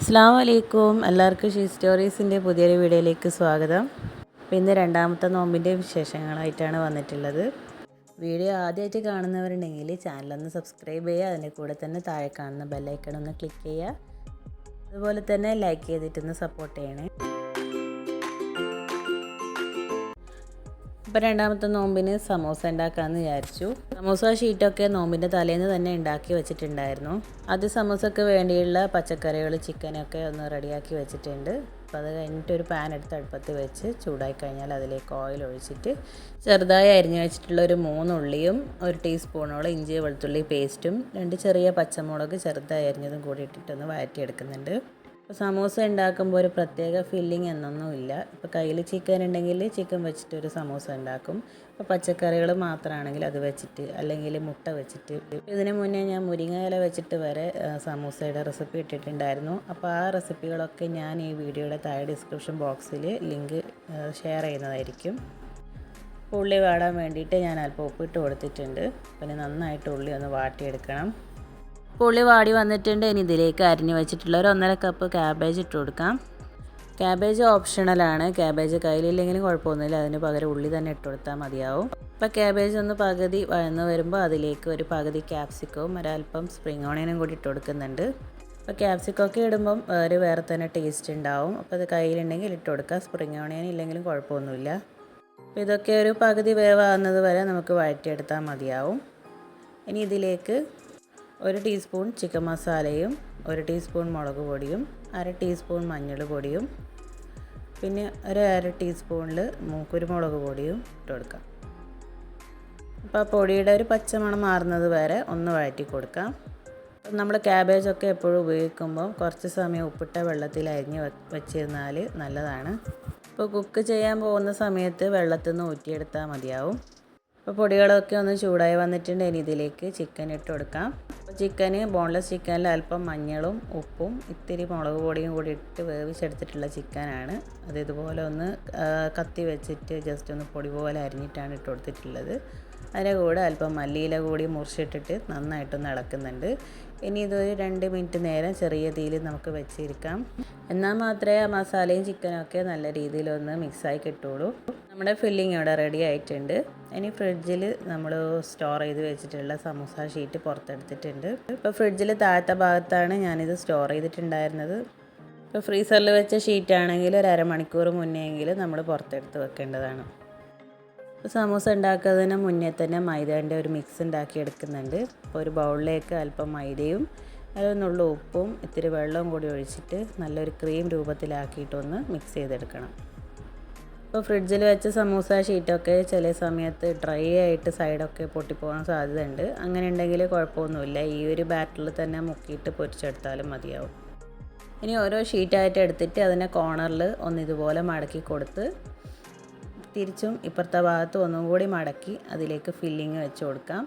അസ്സലാമു അലൈക്കും. എല്ലാവർക്കും ഷീ സ്റ്റോറീസിൻ്റെ പുതിയൊരു വീഡിയോയിലേക്ക് സ്വാഗതം. അപ്പോൾ ഇന്ന് രണ്ടാമത്തെ നോമ്പിൻ്റെ വിശേഷങ്ങളായിട്ടാണ് വന്നിട്ടുള്ളത്. വീഡിയോ ആദ്യമായിട്ട് കാണുന്നവരുണ്ടെങ്കിൽ ചാനലൊന്ന് സബ്സ്ക്രൈബ് ചെയ്യുക. അതിൻ്റെ കൂടെ തന്നെ താഴെ കാണുന്ന ബെല്ലൈക്കൺ ഒന്ന് ക്ലിക്ക് ചെയ്യുക. അതുപോലെ തന്നെ ലൈക്ക് ചെയ്തിട്ടൊന്ന് സപ്പോർട്ട് ചെയ്യണേ. ഇപ്പോൾ രണ്ടാമത്തെ നോമ്പിന് സമൂസ ഉണ്ടാക്കാമെന്ന് വിചാരിച്ചു. സമൂസ ഷീറ്റൊക്കെ നോമ്പിൻ്റെ തലേന്ന് തന്നെ ഉണ്ടാക്കി വെച്ചിട്ടുണ്ടായിരുന്നു. അത് സമൂസക്ക് വേണ്ടിയുള്ള പച്ചക്കറികൾ ചിക്കനൊക്കെ ഒന്ന് റെഡിയാക്കി വെച്ചിട്ടുണ്ട്. അപ്പോൾ അത് കഴിഞ്ഞിട്ട് ഒരു പാൻ എടുത്ത് അടുപ്പത്ത് വെച്ച് ചൂടായി കഴിഞ്ഞാൽ അതിലേക്ക് ഓയിൽ ഒഴിച്ചിട്ട് ചെറുതായി അരിഞ്ഞു വെച്ചിട്ടുള്ള ഒരു 3 ഉള്ളിയും 1 ടീസ്പൂണോളം ഇഞ്ചി വെളുത്തുള്ളി പേസ്റ്റും 2 ചെറിയ പച്ചമുളക് ചെറുതായി അരിഞ്ഞതും കൂടി ഇട്ടിട്ടൊന്ന് വഴറ്റിയെടുക്കുന്നുണ്ട്. ഇപ്പോൾ സമൂസ ഉണ്ടാക്കുമ്പോൾ ഒരു പ്രത്യേക ഫില്ലിങ് എന്നൊന്നുമില്ല. ഇപ്പോൾ കയ്യിൽ ചിക്കൻ ഉണ്ടെങ്കിൽ ചിക്കൻ വെച്ചിട്ടൊരു സമൂസ ഉണ്ടാക്കും. ഇപ്പോൾ പച്ചക്കറികൾ മാത്രമാണെങ്കിൽ അത് വെച്ചിട്ട്, അല്ലെങ്കിൽ മുട്ട വെച്ചിട്ട്. ഇതിന് മുന്നേ ഞാൻ മുരിങ്ങ ഇല വെച്ചിട്ട് വരെ സമൂസയുടെ റെസിപ്പി ഇട്ടിട്ടുണ്ടായിരുന്നു. അപ്പോൾ ആ റെസിപ്പികളൊക്കെ ഞാൻ ഈ വീഡിയോയുടെ താഴെ ഡിസ്ക്രിപ്ഷൻ ബോക്സിൽ ലിങ്ക് ഷെയർ ചെയ്യുന്നതായിരിക്കും. ഉള്ളി വാടാൻ വേണ്ടിയിട്ട് ഞാൻ അല്പം ഉപ്പിട്ട് കൊടുത്തിട്ടുണ്ട്. പിന്നെ നന്നായിട്ട് ഉള്ളി ഒന്ന് വാട്ടിയെടുക്കണം. ഉള്ളി വാടി വന്നിട്ടുണ്ട്. ഇനി ഇതിലേക്ക് അരിഞ്ഞ് വെച്ചിട്ടുള്ള ഒരു 1.5 കപ്പ് ക്യാബേജ് ഇട്ട് കൊടുക്കാം. ക്യാബേജ് ഓപ്ഷണലാണ്. ക്യാബേജ് കയ്യിലില്ലെങ്കിലും കുഴപ്പമൊന്നുമില്ല. അതിന് പകരം ഉള്ളി തന്നെ ഇട്ട് കൊടുത്താൽ മതിയാവും. അപ്പോൾ ക്യാബേജ് ഒന്ന് പകുതി വഴന്ന് വരുമ്പോൾ അതിലേക്ക് ഒരു പകുതി ക്യാപ്സിക്കവും ഒരല്പം സ്പ്രിംഗ് ഓണിയനും കൂടി ഇട്ട് കൊടുക്കുന്നുണ്ട്. അപ്പോൾ ക്യാപ്സിക്കൊക്കെ ഇടുമ്പം വേറെ തന്നെ ടേസ്റ്റ് ഉണ്ടാവും. അപ്പോൾ അത് കയ്യിലുണ്ടെങ്കിൽ ഇട്ട് കൊടുക്കുക. സ്പ്രിംഗ് ഓണിയൻ ഇല്ലെങ്കിലും കുഴപ്പമൊന്നുമില്ല. അപ്പോൾ ഇതൊക്കെ ഒരു പകുതി വേവാകുന്നത് വരെ നമുക്ക് വഴറ്റിയെടുത്താൽ മതിയാവും. ഇനി ഇതിലേക്ക് 1 ടീസ്പൂൺ ചിക്കൻ മസാലയും 1 ടീസ്പൂൺ മുളക് പൊടിയും 1/2 ടീസ്പൂൺ മഞ്ഞൾ പൊടിയും പിന്നെ 1/2 ടീസ്പൂണിൽ കുരുമുളക് പൊടിയും ഇട്ട് കൊടുക്കാം. അപ്പോൾ ആ പൊടിയുടെ ഒരു പച്ചമണം മാറുന്നത് വരെ ഒന്ന് വഴറ്റി കൊടുക്കാം. നമ്മൾ ക്യാബേജൊക്കെ എപ്പോഴും ഉപയോഗിക്കുമ്പോൾ കുറച്ച് സമയം ഉപ്പിട്ട വെള്ളത്തിൽ അരിഞ്ഞ് വെച്ചിരുന്നാൽ നല്ലതാണ്. ഇപ്പോൾ കുക്ക് ചെയ്യാൻ പോകുന്ന സമയത്ത് വെള്ളത്തിൽ നിന്ന് ഊറ്റിയെടുത്താൽ മതിയാവും. അപ്പോൾ പൊടികളൊക്കെ ഒന്ന് ചൂടായി വന്നിട്ടുണ്ട്. ഇനി ഇതിലേക്ക് ചിക്കൻ ഇട്ട് കൊടുക്കാം. അപ്പോൾ ചിക്കന് ബോൺലെസ് ചിക്കനിൽ അല്പം മഞ്ഞളും ഉപ്പും ഇത്തിരി മുളക് പൊടിയും കൂടി ഇട്ട് വേവിച്ചെടുത്തിട്ടുള്ള ചിക്കനാണ്. അത് ഇതുപോലെ ഒന്ന് കത്തി വെച്ചിട്ട് ജസ്റ്റ് ഒന്ന് പൊടി പോലെ അരിഞ്ഞിട്ടാണ് ഇട്ട് കൊടുത്തിട്ടുള്ളത്. അതിൻ്റെ കൂടെ അല്പം മല്ലിയില കൂടി മുറിച്ചിട്ടിട്ട് നന്നായിട്ടൊന്ന് ഇളക്കുന്നുണ്ട്. ഇനി ഇതൊരു 2 മിനിറ്റ് നേരം ചെറിയ തീയിൽ നമുക്ക് വെച്ചിരിക്കാം. എന്നാൽ മാത്രമേ ആ മസാലയും ചിക്കനൊക്കെ നല്ല രീതിയിലൊന്ന് മിക്സായി കിട്ടുള്ളൂ. നമ്മുടെ ഫില്ലിങ് ഇവിടെ റെഡി ആയിട്ടുണ്ട്. ഇനി ഫ്രിഡ്ജിൽ നമ്മൾ സ്റ്റോർ ചെയ്ത് വെച്ചിട്ടുള്ള സമൂസ ഷീറ്റ് പുറത്തെടുത്തിട്ടുണ്ട്. ഇപ്പോൾ ഫ്രിഡ്ജിൽ താഴത്തെ ഭാഗത്താണ് ഞാനിത് സ്റ്റോർ ചെയ്തിട്ടുണ്ടായിരുന്നത്. ഇപ്പോൾ ഫ്രീസറിൽ വെച്ച ഷീറ്റാണെങ്കിൽ ഒരു അരമണിക്കൂർ മുന്നെയെങ്കിലും നമ്മൾ പുറത്തെടുത്ത് വെക്കേണ്ടതാണ്. ഇപ്പോൾ സമൂസ ഉണ്ടാക്കുന്നതിന് മുന്നേ തന്നെ മൈദേൻ്റെ ഒരു മിക്സ് ഉണ്ടാക്കി എടുക്കുന്നുണ്ട്. അപ്പോൾ ഒരു ബൗളിലേക്ക് അല്പം മൈദയും അതിനുള്ള ഉപ്പും ഇത്തിരി വെള്ളവും കൂടി ഒഴിച്ചിട്ട് നല്ലൊരു ക്രീം രൂപത്തിലാക്കിയിട്ടൊന്ന് മിക്സ് ചെയ്തെടുക്കണം. ഇപ്പോൾ ഫ്രിഡ്ജിൽ വെച്ച സമൂസ ഷീറ്റൊക്കെ ചില സമയത്ത് ഡ്രൈ ആയിട്ട് സൈഡൊക്കെ പൊട്ടിപ്പോകാൻ സാധ്യതയുണ്ട്. അങ്ങനെ ഉണ്ടെങ്കിൽ കുഴപ്പമൊന്നുമില്ല. ഈ ഒരു ബാറ്ററിൽ തന്നെ മുക്കിയിട്ട് പൊരിച്ചെടുത്താലും മതിയാവും. ഇനി ഓരോ ഷീറ്റായിട്ട് എടുത്തിട്ട് അതിനെ കോർണറിൽ ഒന്ന് ഇതുപോലെ മടക്കി കൊടുത്ത് തിരിച്ചും ഇപ്പുറത്തെ ഭാഗത്ത് ഒന്നും കൂടി മടക്കി അതിലേക്ക് ഫില്ലിങ് വെച്ച് കൊടുക്കാം.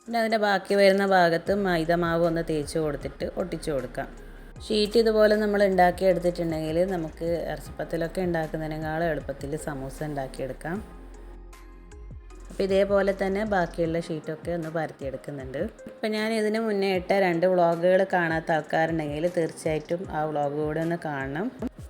പിന്നെ അതിൻ്റെ ബാക്കി വരുന്ന ഭാഗത്ത് മൈദമാവ് ഒന്ന് തേച്ച് കൊടുത്തിട്ട് ഒട്ടിച്ചു കൊടുക്കാം. ഷീറ്റ് ഇതുപോലെ നമ്മൾ ഉണ്ടാക്കി എടുത്തിട്ടുണ്ടെങ്കിൽ നമുക്ക് ഇറച്ചിപ്പത്തിലൊക്കെ ഉണ്ടാക്കുന്നതിനേക്കാളും എളുപ്പത്തിൽ സമൂസ ഉണ്ടാക്കിയെടുക്കാം. അപ്പോൾ ഇതേപോലെ തന്നെ ബാക്കിയുള്ള ഷീറ്റൊക്കെ ഒന്ന് പരത്തിയെടുക്കുന്നുണ്ട്. ഇപ്പോൾ ഞാൻ ഇതിന് മുന്നേ ഇട്ട 2 വ്ളോഗുകൾ കാണാത്ത ആൾക്കാരുണ്ടെങ്കിൽ തീർച്ചയായിട്ടും ആ വ്ളോഗ് കൂടെ ഒന്ന് കാണണം.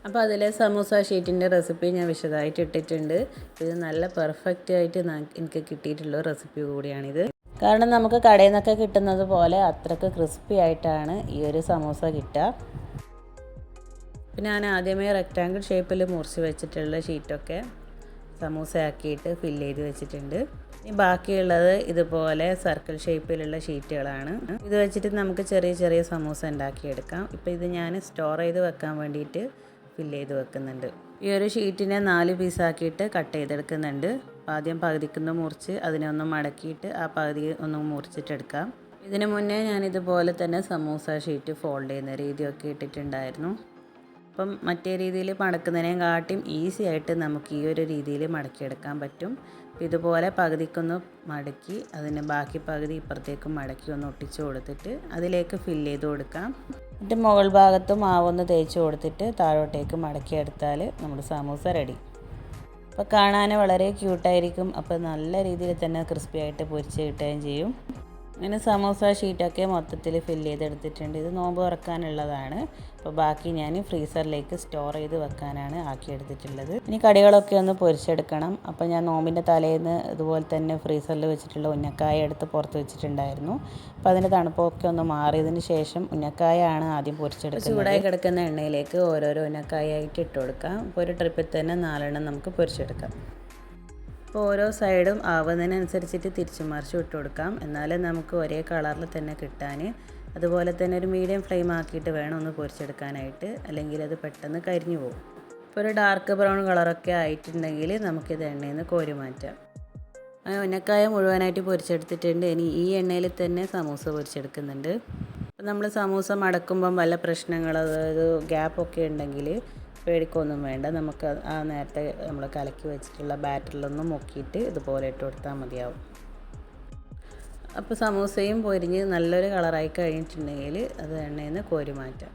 അപ്പോൾ അതിലെ സമൂസ ഷീറ്റിൻ്റെ റെസിപ്പി ഞാൻ വിശദമായിട്ട് ഇട്ടിട്ടുണ്ട്. ഇത് നല്ല പെർഫെക്റ്റ് ആയിട്ട് എനിക്ക് കിട്ടിയിട്ടുള്ള റെസിപ്പി കൂടിയാണിത്. കാരണം നമുക്ക് കടയിൽ നിന്നൊക്കെ കിട്ടുന്നത് പോലെ അത്രയ്ക്ക് ക്രിസ്പി ആയിട്ടാണ് ഈ ഒരു സമൂസ കിട്ടുക. പിന്നെ ഞാൻ ആദ്യമേ റെക്റ്റാങ്കിൾ ഷേപ്പിൽ മുറിച്ച് വെച്ചിട്ടുള്ള ഷീറ്റൊക്കെ സമൂസയാക്കിയിട്ട് ഫില്ല് ചെയ്ത് വെച്ചിട്ടുണ്ട്. ഇനി ബാക്കിയുള്ളത് ഇതുപോലെ സർക്കിൾ ഷേപ്പിലുള്ള ഷീറ്റുകളാണ്. ഇത് വെച്ചിട്ട് നമുക്ക് ചെറിയ ചെറിയ സമൂസ ഉണ്ടാക്കിയെടുക്കാം. ഇപ്പോൾ ഇത് ഞാൻ സ്റ്റോർ ചെയ്ത് വെക്കാൻ വേണ്ടിയിട്ട് ഫില്ല് ചെയ്ത് വെക്കുന്നുണ്ട്. ഈ ഒരു ഷീറ്റിനെ 4 പീസാക്കിയിട്ട് കട്ട് ചെയ്തെടുക്കുന്നുണ്ട്. ആദ്യം പകുതിക്കൊന്ന് മുറിച്ച് അതിനെ ഒന്ന് മടക്കിയിട്ട് ആ പകുതി ഒന്ന് മുറിച്ചിട്ടെടുക്കാം. ഇതിന് മുന്നേ ഞാൻ ഇതുപോലെ തന്നെ സമൂസ ഷീറ്റ് ഫോൾഡ് ചെയ്യുന്ന രീതിയൊക്കെ ഇട്ടിട്ടുണ്ടായിരുന്നു. അപ്പം മറ്റേ രീതിയിൽ മടക്കുന്നതിനേയും കാട്ടിയും ഈസി ആയിട്ട് നമുക്ക് ഈ ഒരു രീതിയിൽ മടക്കിയെടുക്കാൻ പറ്റും. ഇതുപോലെ പകുതിക്കൊന്ന് മടക്കി അതിന് ബാക്കി പകുതി ഇപ്പുറത്തേക്ക് മടക്കി ഒന്ന് ഒട്ടിച്ച് കൊടുത്തിട്ട് അതിലേക്ക് ഫില്ല് ചെയ്ത് കൊടുക്കാം. എന്നിട്ട് മുകൾ ഭാഗത്ത് മാവൊന്ന് തേച്ച് കൊടുത്തിട്ട് താഴോട്ടേക്ക് മടക്കിയെടുത്താൽ നമ്മുടെ സമൂസ റെഡി. അപ്പോൾ കാണാൻ വളരെ ക്യൂട്ടായിരിക്കും. അപ്പോൾ നല്ല രീതിയിൽ തന്നെ ക്രിസ്പി ആയിട്ട് പൊരിച്ച് കിട്ടുകയും ചെയ്യും. അങ്ങനെ സമോസ ഷീറ്റൊക്കെ മൊത്തത്തിൽ ഫില്ല് ചെയ്തെടുത്തിട്ടുണ്ട്. ഇത് നോമ്പ് തുറക്കാനുള്ളതാണ്. അപ്പോൾ ബാക്കി ഞാൻ ഫ്രീസറിലേക്ക് സ്റ്റോർ ചെയ്ത് വെക്കാനാണ് ആക്കിയെടുത്തിട്ടുള്ളത്. ഇനി കടികളൊക്കെ ഒന്ന് പൊരിച്ചെടുക്കണം. അപ്പോൾ ഞാൻ നോമ്പിൻ്റെ തലേന്ന് ഇതുപോലെ തന്നെ ഫ്രീസറിൽ വെച്ചിട്ടുള്ള ഉന്നക്കായ എടുത്ത് പുറത്ത് വെച്ചിട്ടുണ്ടായിരുന്നു. അപ്പോൾ അതിൻ്റെ തണുപ്പൊക്കെ ഒന്ന് മാറിയതിന് ശേഷം ഉന്നക്കായാണ് ആദ്യം പൊരിച്ചെടുക്കുന്നത്. ചൂടായി കിടക്കുന്ന എണ്ണയിലേക്ക് ഓരോരോ ഉന്നക്കായ ആയിട്ട് ഇട്ട് കൊടുക്കാം. അപ്പോൾ ഒരു ട്രിപ്പിൽ തന്നെ 4 നമുക്ക് പൊരിച്ചെടുക്കാം. അപ്പോൾ ഓരോ സൈഡും ആവുന്നതിനനുസരിച്ചിട്ട് തിരിച്ചു മറിച്ച് ഇട്ട് കൊടുക്കാം. എന്നാലേ നമുക്ക് ഒരേ കളറിൽ തന്നെ കിട്ടാൻ. അതുപോലെ തന്നെ ഒരു മീഡിയം ഫ്ലെയിം ആക്കിയിട്ട് വേണം ഒന്ന് പൊരിച്ചെടുക്കാനായിട്ട്, അല്ലെങ്കിൽ അത് പെട്ടെന്ന് കരിഞ്ഞു പോകും. ഇപ്പോൾ ഒരു ഡാർക്ക് ബ്രൗൺ കളറൊക്കെ ആയിട്ടുണ്ടെങ്കിൽ നമുക്കിത് എണ്ണയിൽ നിന്ന് കോരി മാറ്റാം. ഉന്നക്കായ മുഴുവനായിട്ട് പൊരിച്ചെടുത്തിട്ടുണ്ട്. ഇനി ഈ എണ്ണയിൽ തന്നെ സമൂസ പൊരിച്ചെടുക്കുന്നുണ്ട്. അപ്പോൾ നമ്മൾ സമൂസ മടക്കുമ്പം വല്ല പ്രശ്നങ്ങൾ, അതായത് ഗ്യാപ്പൊക്കെ ഉണ്ടെങ്കിൽ പേടിക്കൊന്നും വേണ്ട. നമുക്ക് ആ നേരത്തെ നമ്മൾ കലക്കി വെച്ചിട്ടുള്ള ബാറ്ററിലൊന്നും മുക്കിയിട്ട് ഇതുപോലെ ഇട്ട് കൊടുത്താൽ മതിയാവും. അപ്പോൾ സമൂസയും പൊരിഞ്ഞ് നല്ലൊരു കളറായി കഴിഞ്ഞിട്ടുണ്ടെങ്കിൽ അത് എണ്ണയിൽ നിന്ന് കോരി മാറ്റാം.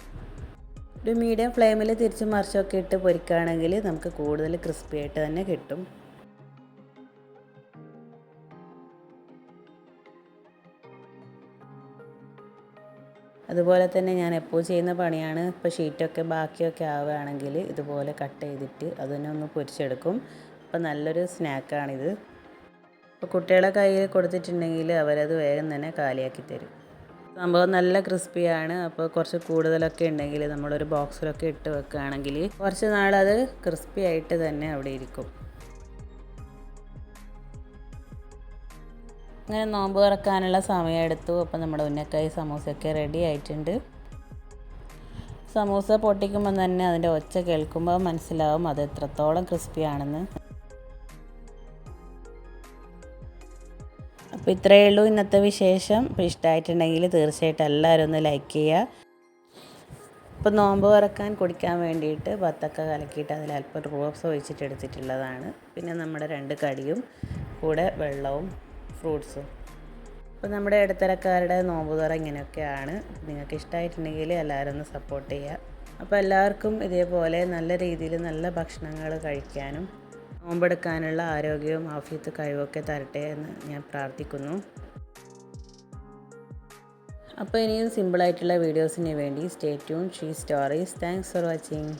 ഒരു മീഡിയം ഫ്ലെയിമിൽ തിരിച്ച് മറിച്ചൊക്കെ ഇട്ട് പൊരിക്കുകയാണെങ്കിൽ നമുക്ക് കൂടുതൽ ക്രിസ്പി ആയിട്ട് തന്നെ കിട്ടും. അതുപോലെ തന്നെ ഞാൻ എപ്പോൾ ചെയ്യുന്ന പണിയാണ്. ഇപ്പോൾ ഷീറ്റൊക്കെ ബാക്കിയൊക്കെ ആവുകയാണെങ്കിൽ ഇതുപോലെ കട്ട് ചെയ്തിട്ട് അതിനെ ഒന്ന് പൊരിച്ചെടുക്കും. അപ്പോൾ നല്ലൊരു സ്നാക്കാണിത്. അപ്പോൾ കുട്ടികളെ കയ്യിൽ കൊടുത്തിട്ടുണ്ടെങ്കിൽ അവരത് വേഗം തന്നെ കാലിയാക്കി തരും. സംഭവം നല്ല ക്രിസ്പിയാണ്. അപ്പോൾ കുറച്ച് കൂടുതലൊക്കെ ഉണ്ടെങ്കിൽ നമ്മളൊരു ബോക്സിലൊക്കെ ഇട്ട് വെക്കുകയാണെങ്കിൽ കുറച്ച് നാളത് ക്രിസ്പി ആയിട്ട് തന്നെ അവിടെ ഇരിക്കും. അങ്ങനെ നോമ്പ് തുറക്കാനുള്ള സമയം എടുത്തു. അപ്പോൾ നമ്മുടെ ഉന്നക്കായ സമൂസയൊക്കെ റെഡി ആയിട്ടുണ്ട്. സമൂസ പൊട്ടിക്കുമ്പോൾ തന്നെ അതിൻ്റെ ഒച്ച കേൾക്കുമ്പോൾ മനസ്സിലാവും അത് എത്രത്തോളം ക്രിസ്പി ആണെന്ന്. അപ്പോൾ ഇത്രയേ ഉള്ളൂ ഇന്നത്തെ വിശേഷം. അപ്പോൾ ഇഷ്ടമായിട്ടുണ്ടെങ്കിൽ തീർച്ചയായിട്ടും എല്ലാവരും ഒന്ന് ലൈക്ക് ചെയ്യുക. ഇപ്പോൾ നോമ്പ് തുറക്കാൻ കുടിക്കാൻ വേണ്ടിയിട്ട് ബത്തക്ക കലക്കിയിട്ട് അതിൽ അല്പം റൂബ്സ് ഒഴിച്ചിട്ട് എടുത്തിട്ടുള്ളതാണ്. പിന്നെ നമ്മുടെ 2 കടിയും കൂടെ വെള്ളവും ഫ്രൂട്ട്സും. അപ്പോൾ നമ്മുടെ ഇടത്തരക്കാരുടെ നോമ്പ് തുറ ഇങ്ങനെയൊക്കെയാണ്. നിങ്ങൾക്ക് ഇഷ്ടമായിട്ടുണ്ടെങ്കിൽ എല്ലാവരും ഒന്ന് സപ്പോർട്ട് ചെയ്യുക. അപ്പോൾ എല്ലാവർക്കും ഇതേപോലെ നല്ല രീതിയിൽ നല്ല ഭക്ഷണങ്ങൾ കഴിക്കാനും നോമ്പെടുക്കാനുള്ള ആരോഗ്യവും ആഫിയത്ത് കഴിവൊക്കെ തരട്ടെ എന്ന് ഞാൻ പ്രാർത്ഥിക്കുന്നു. അപ്പോൾ ഇനിയും സിമ്പിളായിട്ടുള്ള വീഡിയോസിന് വേണ്ടി stay tune she stories. Thanks for watching.